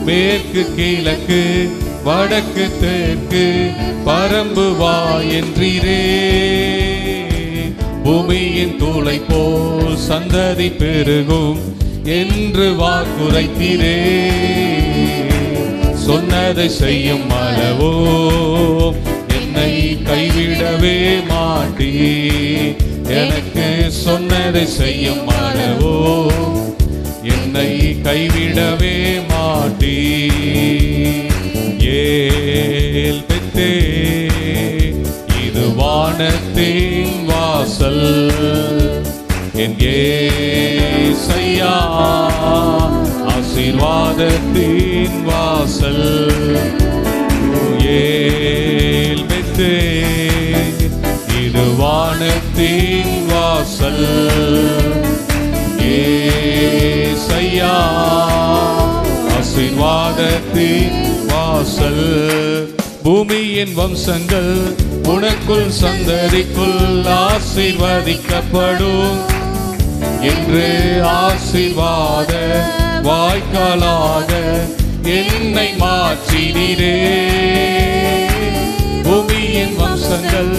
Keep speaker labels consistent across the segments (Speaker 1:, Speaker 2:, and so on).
Speaker 1: மேற்கு கிழக்கு வடக்கு தெற்கு பரம்பு வா என்றீரே. பூமியின் தூளை போல் சந்ததி பெருகும் என்று வாக்குரைத்தீரே. சொன்னதை செய்யும் அளவோ என்னை கைவிடவே மாட்டீ. எனக்கு சொன்னதை செய்யும் அளவோ என்னை கைவிடவே மாட்டீ. ஏல் பெத்தே இது வானத்தின் வாசல், என் ஏசையா ஆசீர்வாதத்தின் வாசல். ஏல் பெத்தே இது வானத்தின் வாசல், ஏசையா ஆசீர்வாதத்தின் வாசல். பூமியின் வம்சங்கள் உனக்குள் சந்ததிக்குள் ஆசீர்வதிக்கப்படும் என்று ஆசீர்வாத வாய்க்காலாக என்னை மாற்றினீரே. பூமியின் வம்சங்கள்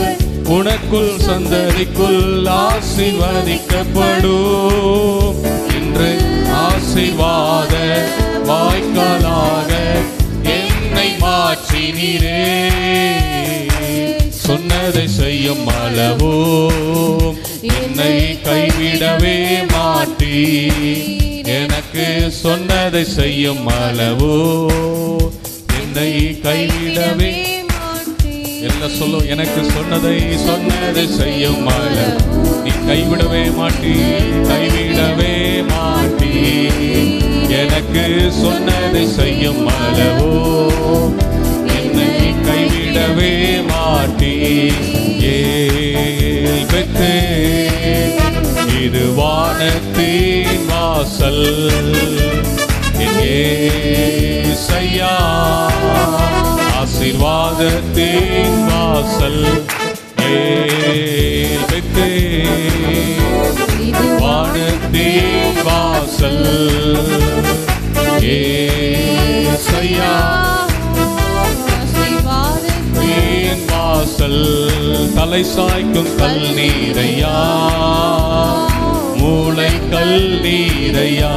Speaker 1: உனக்குள் சந்ததிக்குள் ஆசீர்வதிக்கப்படும் என்று ஆசீர்வாத வாய்க்காலாக என்னை மாற்றினீரே. சொன்னதை செய்யும் அளவோ என்னை கைவிடவே மாட்டீ. எனக்கு சொன்னதை செய்யும் அளவோ என்னை கைவிடவே என்ன சொல்லும். எனக்கு சொன்னதை செய்யும் அளவு நீ கைவிடவே மாட்டீ, கைவிடவே மாட்டீ. எனக்கு சொன்னதை செய்யும் அளவோ என்னை கைவிடவே மாட்டீ. ஏல் பெத்தே இது வானத்தின் வாசல், என் ஏசையா ஆசீர்வாதத்தின் வாசல். ஏல் பெத்தே வானத்தின் வாசல், ஏசையா ஆசீர்வாதத்தின் வாசல். தலை சாய்க்கும் கல் நீரையா, மூளை கல் நீரையா,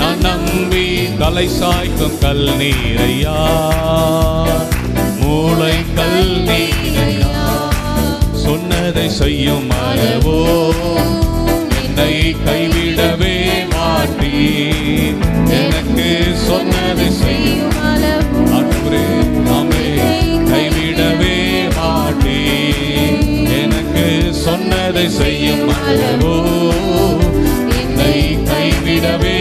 Speaker 1: நான் நம்பி தலை சாய்க்கும் கல் நீரையா, மூளை கல் நீரையா. சொன்னதை செய்யும் அளவோ என்னை கைவிடவே மாட்டீ. எனக்கு சொன்னதை செய்யும் ஆண்டவரே நாமே கைவிடவே மாட்டீ. எனக்கு சொன்னதை செய்யும் அளவோ என்னை கைவிடவே